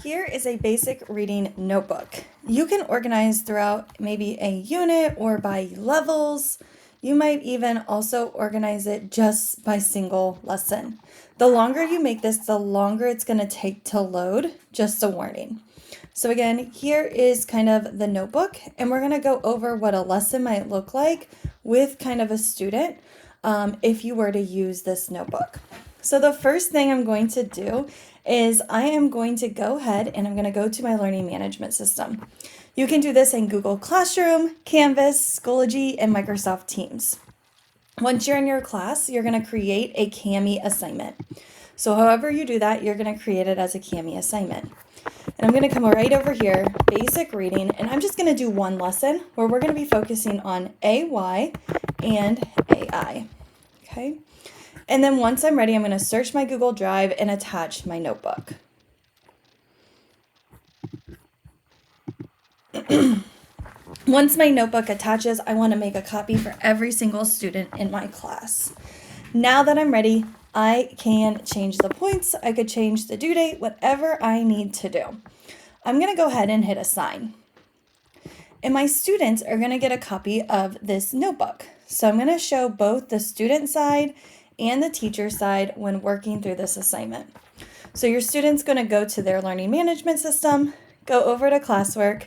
here is a basic reading notebook. You can organize throughout maybe a unit or by levels. You might even also organize it just by single lesson. The longer you make this, the longer it's going to take to load, just a warning. So again, here is kind of the notebook, and we're going to go over what a lesson might look like with kind of a student if you were to use this notebook. So the first thing I'm going to do is I am going to go ahead and I'm going to go to my learning management system. You can do this in Google Classroom, Canvas, Schoology, and Microsoft Teams. Once you're in your class, you're going to create a Kami assignment. So however you do that, you're going to create it as a Kami assignment. And I'm going to come right over here, basic reading, and I'm just going to do one lesson where we're going to be focusing on AY and AI. Okay. And then once I'm ready, I'm going to search my Google Drive and attach my notebook. Once my notebook attaches, I want to make a copy for every single student in my class. Now that I'm ready, I can change the points, I could change the due date, whatever I need to do. I'm going to go ahead and hit assign. And my students are going to get a copy of this notebook. So I'm going to show both the student side and the teacher side when working through this assignment. So your student's going to go to their learning management system, go over to classwork,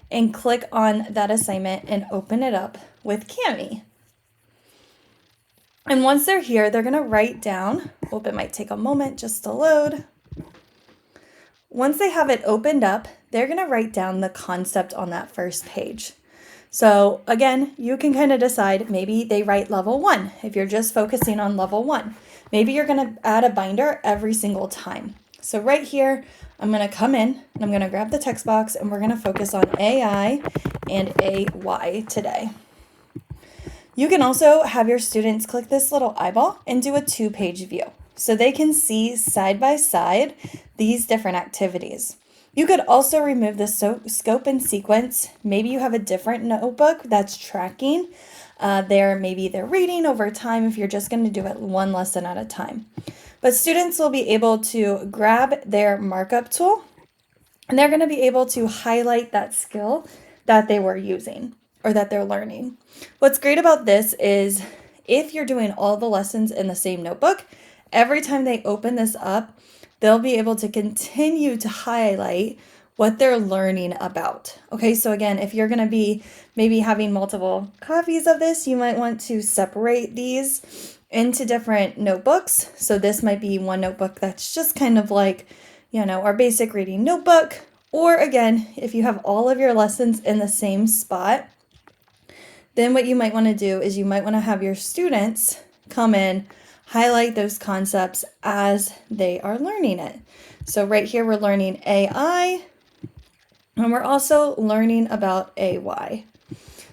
and click on that assignment and open it up with Kami. And once they're here, they're going to write down, hope it might take a moment just to load. Once they have it opened up, they're going to write down the concept on that first page. So again, you can kind of decide, maybe they write level 1 if you're just focusing on level 1. Maybe you're going to add a binder every single time. So right here, I'm going to come in and I'm going to grab the text box and we're going to focus on AI and AY today. You can also have your students click this little eyeball and do a 2-page view so they can see side by side these different activities. You could also remove the scope and sequence. Maybe you have a different notebook that's tracking maybe they're reading over time if you're just going to do it one lesson at a time. But students will be able to grab their markup tool and they're going to be able to highlight that skill that they were using or that they're learning. What's great about this is if you're doing all the lessons in the same notebook, every time they open this up, they'll be able to continue to highlight what they're learning about. Okay, so again, if you're going to be maybe having multiple copies of this, you might want to separate these into different notebooks. So this might be one notebook that's just kind of like, our basic reading notebook. Or again, if you have all of your lessons in the same spot, then what you might want to do is you might want to have your students come in, highlight those concepts as they are learning it. So right here, we're learning AI, and we're also learning about AY.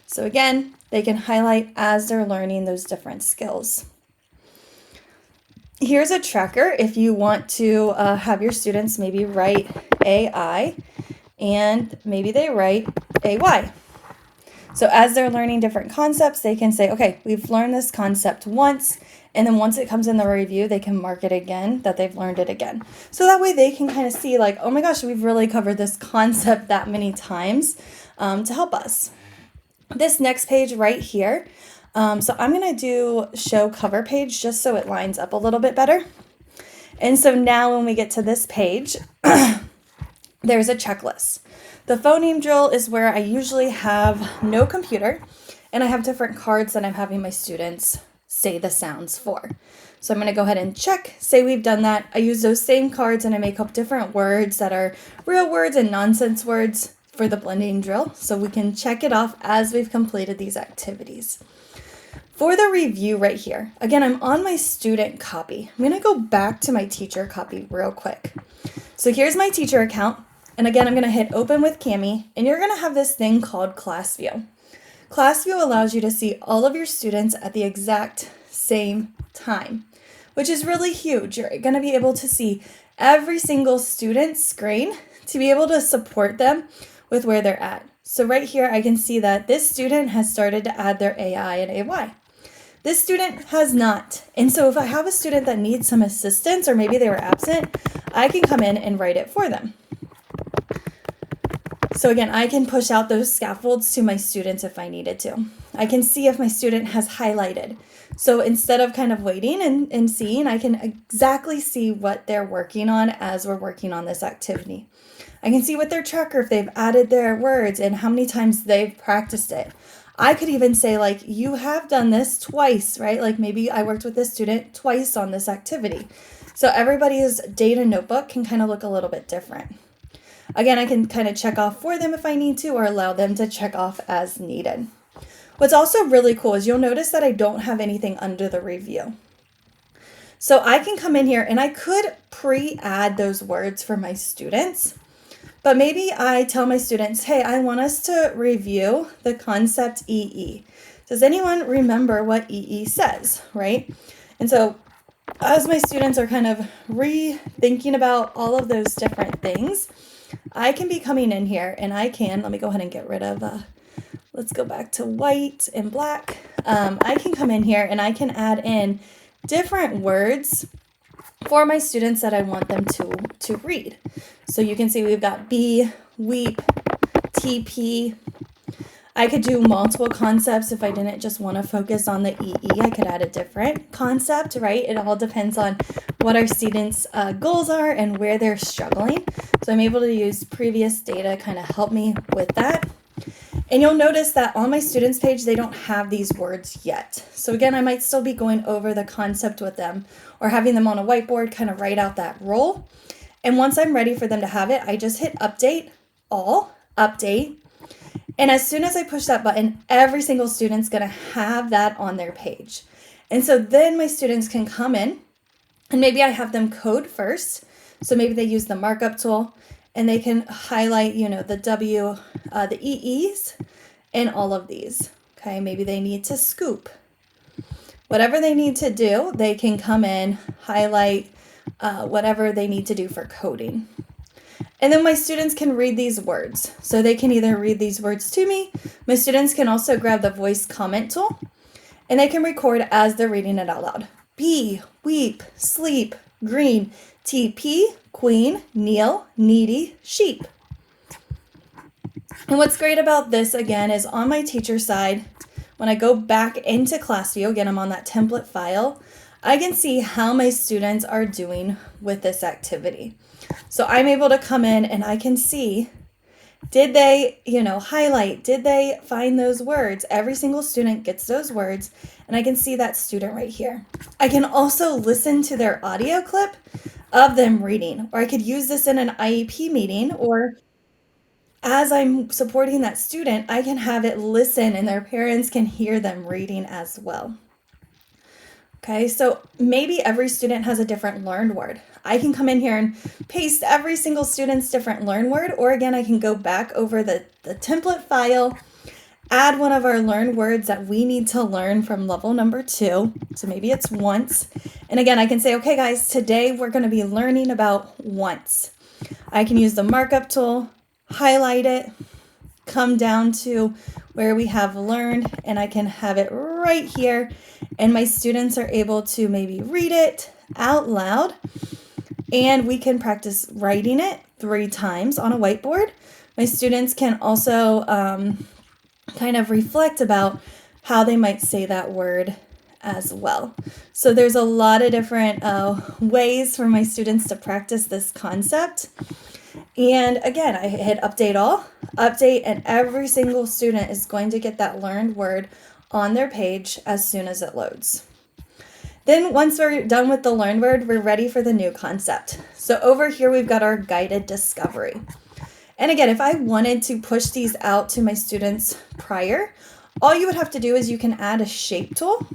So again, they can highlight as they're learning those different skills. Here's a tracker if you want to have your students maybe write AI, and maybe they write AY. So as they're learning different concepts, they can say, okay, we've learned this concept once, and then once it comes in the review, they can mark it again, that they've learned it again. So that way they can kind of see like, oh my gosh, we've really covered this concept that many times to help us. This next page right here, so I'm going to do show cover page just so it lines up a little bit better. And so now when we get to this page, there's a checklist. The phoneme drill is where I usually have no computer and I have different cards that I'm having my students say the sounds for. So I'm going to go ahead and check, say we've done that. I use those same cards and I make up different words that are real words and nonsense words for the blending drill. So we can check it off as we've completed these activities. For the review right here, again, I'm on my student copy. I'm going to go back to my teacher copy real quick. So here's my teacher account. And again, I'm going to hit open with Kami, and you're going to have this thing called Class View. Class View allows you to see all of your students at the exact same time, which is really huge. You're going to be able to see every single student's screen to be able to support them with where they're at. So right here, I can see that this student has started to add their AI and AY. This student has not. And so if I have a student that needs some assistance or maybe they were absent, I can come in and write it for them. So again, I can push out those scaffolds to my students if I needed to. I can see if my student has highlighted. So instead of kind of waiting and seeing, I can exactly see what they're working on as we're working on this activity. I can see with their tracker if they've added their words and how many times they've practiced it. I could even say, like, you have done this twice, right? Like maybe I worked with this student twice on this activity. So everybody's data notebook can kind of look a little bit different. Again, I can kind of check off for them if I need to, or allow them to check off as needed. What's also really cool is you'll notice that I don't have anything under the review. So I can come in here and I could pre-add those words for my students. But maybe I tell my students, hey, I want us to review the concept EE. Does anyone remember what EE says, right? And so as my students are kind of rethinking about all of those different things, I can be coming in here and let me go ahead and get rid of, let's go back to white and black. I can come in here and I can add in different words for my students that I want them to read. So you can see we've got B, weep, TP. I could do multiple concepts if I didn't just want to focus on the EE. I could add a different concept, right? It all depends on what our students' goals are and where they're struggling. So I'm able to use previous data kind of help me with that. And you'll notice that on my students page, they don't have these words yet. So again, I might still be going over the concept with them or having them on a whiteboard, kind of write out that role. And once I'm ready for them to have it, I just hit update, all, update. And as soon as I push that button, every single student's gonna have that on their page. And so then my students can come in and maybe I have them code first. So maybe they use the markup tool and they can highlight, the EEs and all of these. Okay, maybe they need to scoop. Whatever they need to do, they can come in, highlight whatever they need to do for coding. And then my students can read these words. So they can either read these words to me. My students can also grab the voice comment tool and they can record as they're reading it out loud. Bee, weep, sleep, green, TP, queen, kneel, needy, sheep. And what's great about this, again, is on my teacher side, when I go back into ClassView, again, I'm on that template file, I can see how my students are doing with this activity. So I'm able to come in and I can see, did they, highlight, did they find those words? Every single student gets those words and I can see that student right here. I can also listen to their audio clip of them reading, or I could use this in an IEP meeting, or as I'm supporting that student, I can have it listen and their parents can hear them reading as well. Okay, so maybe every student has a different learned word. I can come in here and paste every single student's different learned word, or again, I can go back over the template file, add one of our learned words that we need to learn from level number 2. So maybe it's once. And again, I can say, okay, guys, today we're going to be learning about once. I can use the markup tool, highlight it, come down to where we have learned, and I can have it right here. And my students are able to maybe read it out loud, and we can practice writing it 3 times on a whiteboard. My students can also kind of reflect about how they might say that word as well. So there's a lot of different ways for my students to practice this concept. And again, I hit update all, update, and every single student is going to get that learned word on their page as soon as it loads. Then once we're done with the learned word, we're ready for the new concept. So over here, we've got our guided discovery. And again, if I wanted to push these out to my students prior, all you would have to do is you can add a shape tool.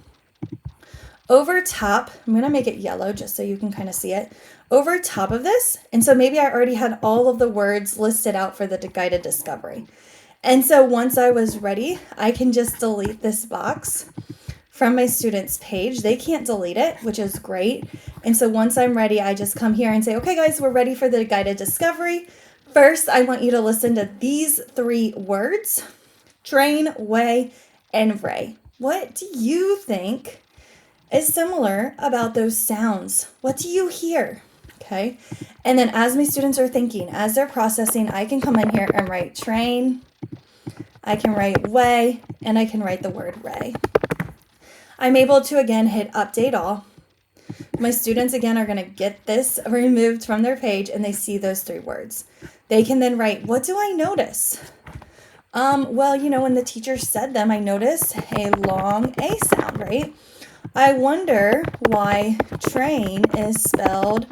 Over top, I'm going to make it yellow just so you can kind of see it, over top of this. And so maybe I already had all of the words listed out for the guided discovery. And so once I was ready, I can just delete this box from my students' page. They can't delete it, which is great. And so once I'm ready, I just come here and say, okay, guys, we're ready for the guided discovery. First, I want you to listen to these 3 words, train, weigh, and ray. What do you think is similar about those sounds? What do you hear? Okay. And then as my students are thinking, as they're processing, I can come in here and write train. I can write way, and I can write the word ray. I'm able to, again, hit update all. My students, again, are going to get this removed from their page, and they see those 3 words. They can then write, what do I notice? Well, when the teacher said them, I noticed a long A sound, right? I wonder why train is spelled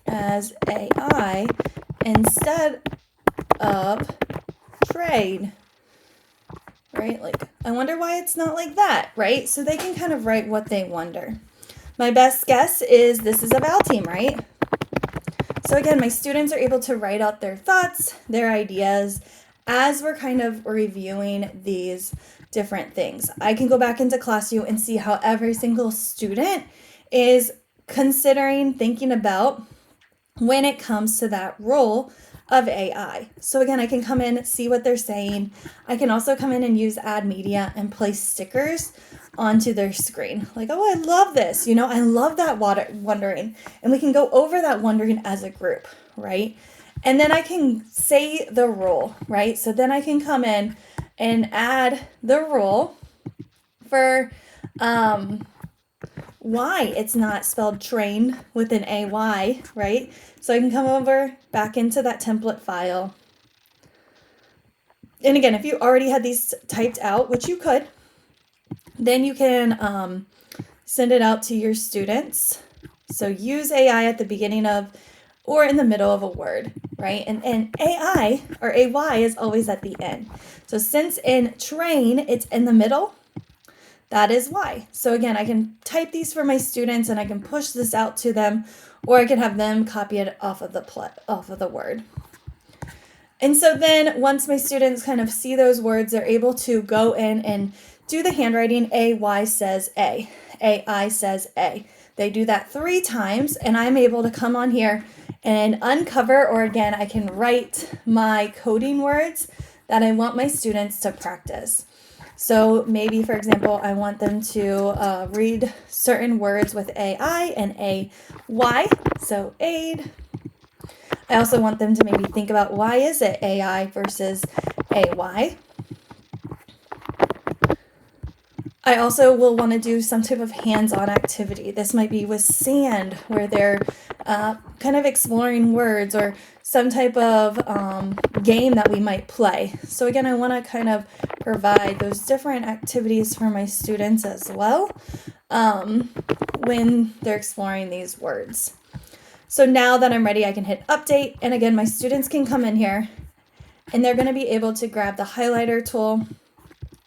as AI instead of trade, right? Like, I wonder why it's not like that, right? So they can kind of write what they wonder. My best guess is this is a vowel team, right? So again, my students are able to write out their thoughts, their ideas, as we're kind of reviewing these different things. I can go back into ClassView and see how every single student is considering, thinking about when it comes to that role of AI. So again, I can come in, see what they're saying. I can also come in and use Add Media and place stickers onto their screen. Like, oh, I love this. I love that wondering. And we can go over that wondering as a group, right? And then I can say the rule, right? So then I can come in and add the rule for why it's not spelled train with an AY, right? So I can come over back into that template file. And again, if you already had these typed out, which you could, then you can send it out to your students. So use AI at the beginning of or in the middle of a word, right? And AI or AY is always at the end. So since in train, it's in the middle, that is why. So again, I can type these for my students and I can push this out to them, or I can have them copy it off of the word. And so then once my students kind of see those words, they're able to go in and do the handwriting. AY says A, AI says A. They do that 3 times, and I'm able to come on here and uncover, or again, I can write my coding words that I want my students to practice. So maybe, for example, I want them to read certain words with AI and AY, so aid. I also want them to maybe think about why is it AI versus AY. I also will want to do some type of hands-on activity. This might be with sand, where they're kind of exploring words, or some type of game that we might play. So again, I want to kind of provide those different activities for my students as well when they're exploring these words. So now that I'm ready, I can hit update. And again, my students can come in here and they're going to be able to grab the highlighter tool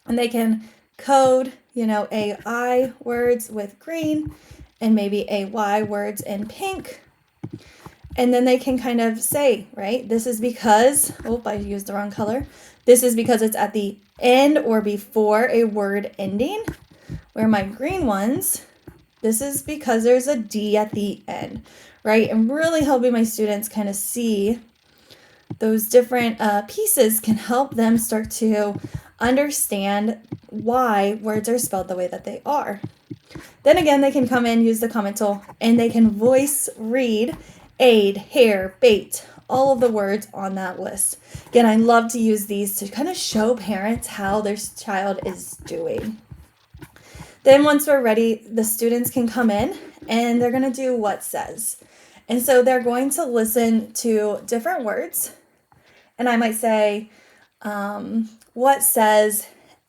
and they can code, AI words with green and maybe AY words in pink. And then they can kind of say, right, this is because, I used the wrong color. This is because it's at the end or before a word ending. Where my green ones, this is because there's a D at the end, right? And really helping my students kind of see those different pieces can help them start to understand why words are spelled the way that they are. Then again, they can come in, use the comment tool, and they can voice read aid, hair, bait, all of the words on that list. Again, I love to use these to kind of show parents how their child is doing. Then once we're ready, the students can come in and they're going to do what says. And so they're going to listen to different words. And I might say, what says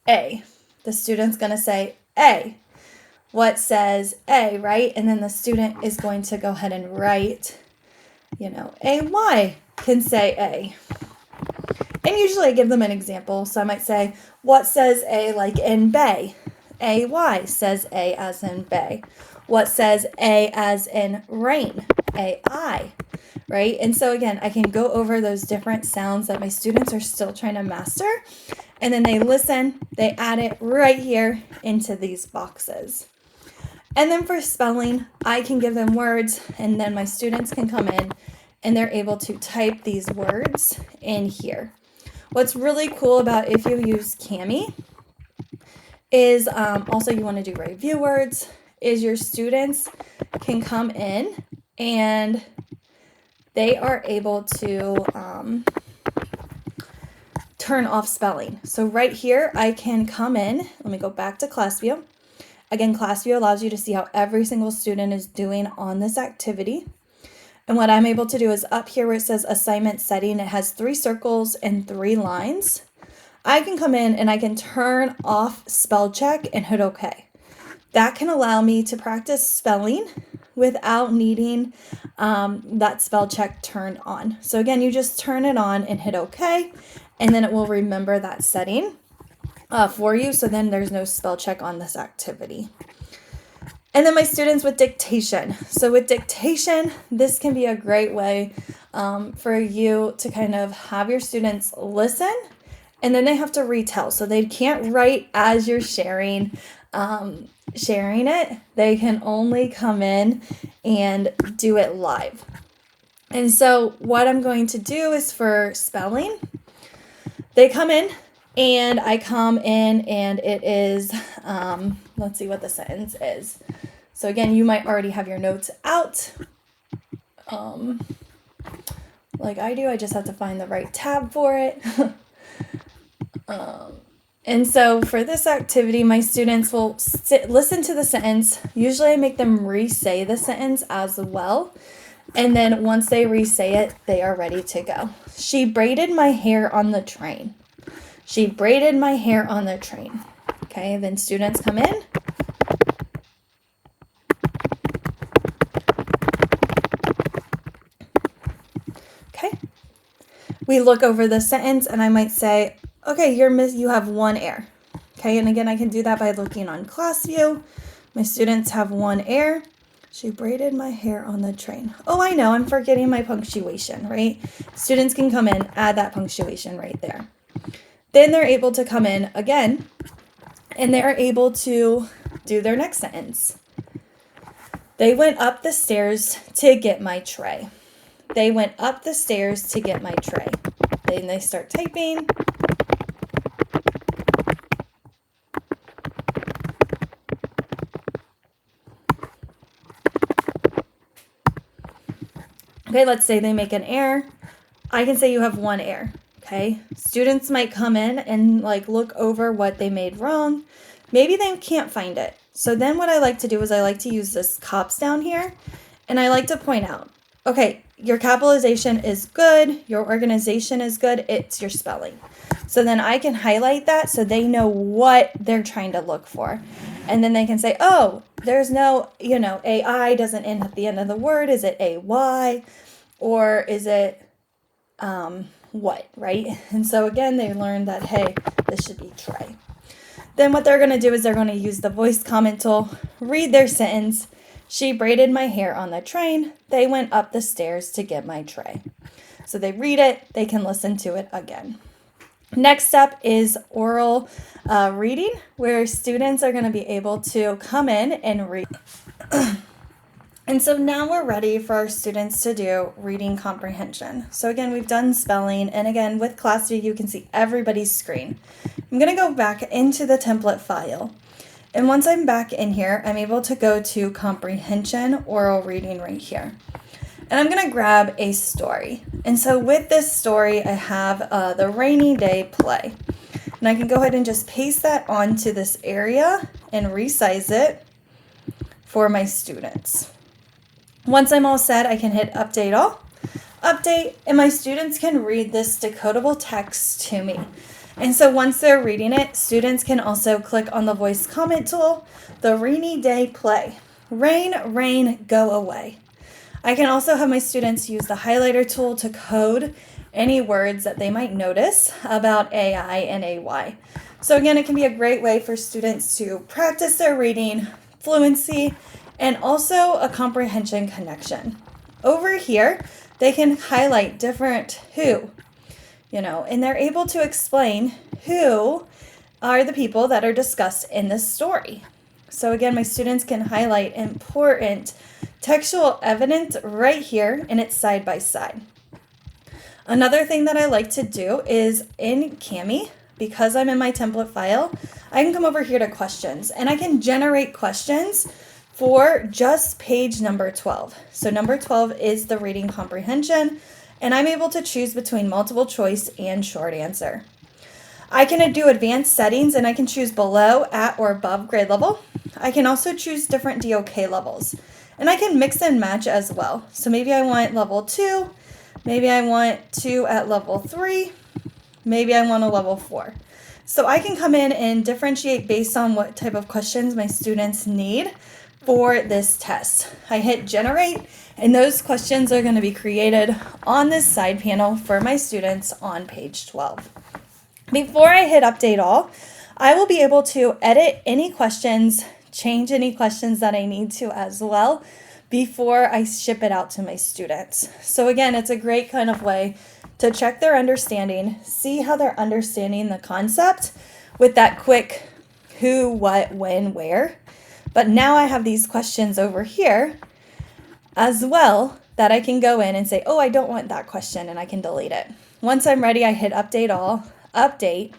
A? The student's going to say A. What says A, right? And then the student is going to go ahead and write, AY can say A. And usually I give them an example. So I might say, what says A like in bay? AY says A as in bay. What says A as in rain? AI, right? And so again, I can go over those different sounds that my students are still trying to master. And then they listen, they add it right here into these boxes. And then for spelling, I can give them words and then my students can come in and they're able to type these words in here. What's really cool about if you use Kami is also you want to do review words, is your students can come in and they are able to turn off spelling. So right here, I can come in, let me go back to class view. Again, class view allows you to see how every single student is doing on this activity. And what I'm able to do is up here where it says assignment setting, it has 3 circles and 3 lines. I can come in and I can turn off spell check and hit OK. That can allow me to practice spelling without needing that spell check turned on. So again, you just turn it on and hit OK, and then it will remember that setting for you. So then there's no spell check on this activity. And then my students with dictation. So with dictation, this can be a great way for you to kind of have your students listen, and then they have to retell. So they can't write as you're sharing it. They can only come in and do it live. And so what I'm going to do is for spelling, they come in and I come in and it is, let's see what the sentence is. So again, you might already have your notes out. Like I do, I just have to find the right tab for it. And so for this activity, my students will listen to the sentence. Usually I make them re-say the sentence as well. And then once they re-say it, they are ready to go. She braided my hair on the train. She braided my hair on the train. Okay, then students come in. Okay. We look over the sentence and I might say, okay, you have 1 error. Okay, and again, I can do that by looking on class view. My students have 1 error. She braided my hair on the train. Oh, I know, I'm forgetting my punctuation, right? Students can come in, add that punctuation right there. Then they're able to come in again, and they're able to do their next sentence. They went up the stairs to get my tray. They went up the stairs to get my tray. Then they start typing. Okay, let's say they make an error. I can say you have 1 error. Okay, students might come in and like look over what they made wrong. Maybe they can't find it. So then what I like to do is I like to use this COPS down here, and I like to point out, okay, your capitalization is good, your organization is good, it's your spelling. So then I can highlight that so they know what they're trying to look for. And then they can say, oh, there's no, AI doesn't end at the end of the word. Is it AY? Or is it what, right? And so again, they learn that, hey, this should be tray. Then what they're going to do is they're going to use the voice comment tool, read their sentence. She braided my hair on the train. They went up the stairs to get my tray. So they read it, they can listen to it again. Next step is oral reading, where students are going to be able to come in and read. And so now we're ready for our students to do reading comprehension. So again, we've done spelling, and again, with class view, you can see everybody's screen. I'm going to go back into the template file. And once I'm back in here, I'm able to go to comprehension, oral reading right here. And I'm going to grab a story. And so with this story, I have the rainy day play. And I can go ahead and just paste that onto this area and resize it for my students. Once I'm all set, I can hit update all, update, and my students can read this decodable text to me. And so once they're reading it, students can also click on the voice comment tool, the rainy day play. Rain, rain, go away. I can also have my students use the highlighter tool to code any words that they might notice about AI and AY. So again, it can be a great way for students to practice their reading, fluency, and also a comprehension connection. Over here, they can highlight different who, and they're able to explain who are the people that are discussed in this story. So again, my students can highlight important textual evidence right here, and it's side by side. Another thing that I like to do is in Kami, because I'm in my template file, I can come over here to questions and I can generate questions for just page number 12. So number 12 is the reading comprehension, and I'm able to choose between multiple choice and short answer. I can do advanced settings and I can choose below, at, or above grade level. I can also choose different DOK levels, and I can mix and match as well. So maybe I want level 2, maybe I want 2 at level 3, maybe I want a level 4. So I can come in and differentiate based on what type of questions my students need for this test. I hit generate, and those questions are going to be created on this side panel for my students on page 12. Before I hit update all, I will be able to edit any questions, change any questions that I need to as well before I ship it out to my students. So again, it's a great kind of way to check their understanding, see how they're understanding the concept with that quick who, what, when, where. But now I have these questions over here as well that I can go in and say, oh, I don't want that question, and I can delete it. Once I'm ready, I hit update all, update.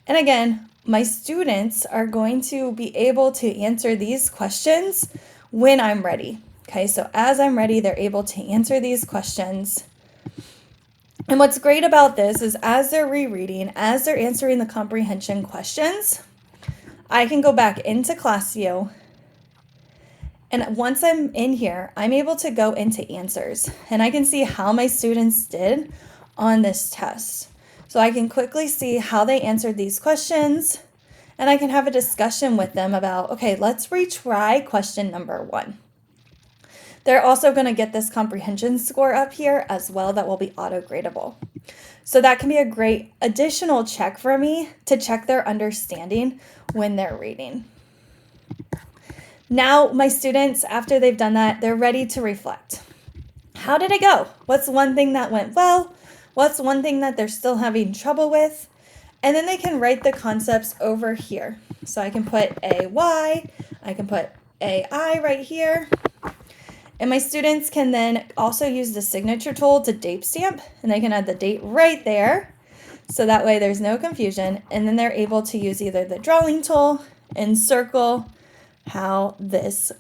And again, my students are going to be able to answer these questions when I'm ready. Okay, so as I'm ready, they're able to answer these questions. And what's great about this is as they're rereading, as they're answering the comprehension questions, I can go back into class view, and once I'm in here, I'm able to go into answers, and I can see how my students did on this test. So I can quickly see how they answered these questions, and I can have a discussion with them about, okay, let's retry question number 1. They're also going to get this comprehension score up here as well that will be auto-gradable. So that can be a great additional check for me to check their understanding when they're reading. Now my students, after they've done that, they're ready to reflect. How did it go? What's one thing that went well? What's one thing that they're still having trouble with? And then they can write the concepts over here. So I can put AY, I can put AI right here. And my students can then also use the signature tool to date stamp, and they can add the date right there. So that way there's no confusion. And then they're able to use either the drawing tool and circle how this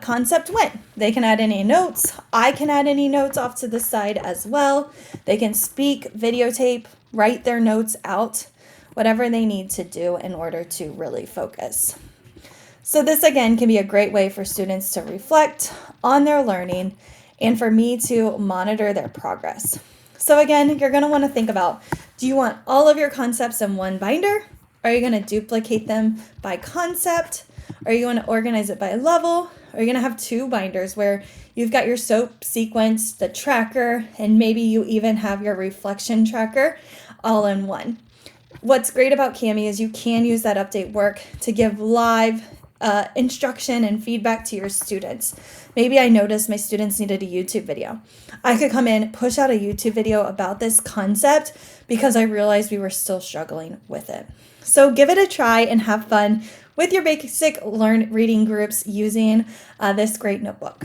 concept went. They can add any notes. I can add any notes off to the side as well. They can speak, videotape, write their notes out, whatever they need to do in order to really focus. So this again can be a great way for students to reflect on their learning and for me to monitor their progress. So again, you're going to want to think about, do you want all of your concepts in one binder? Are you going to duplicate them by concept? Are you going to organize it by level? Are you going to have 2 binders where you've got your SOAP sequence, the tracker, and maybe you even have your reflection tracker all in one? What's great about Kami is you can use that update work to give live instruction and feedback to your students. Maybe I noticed my students needed a YouTube video. I could come in, push out a YouTube video about this concept because I realized we were still struggling with it. So give it a try and have fun with your basic reading groups using this great notebook.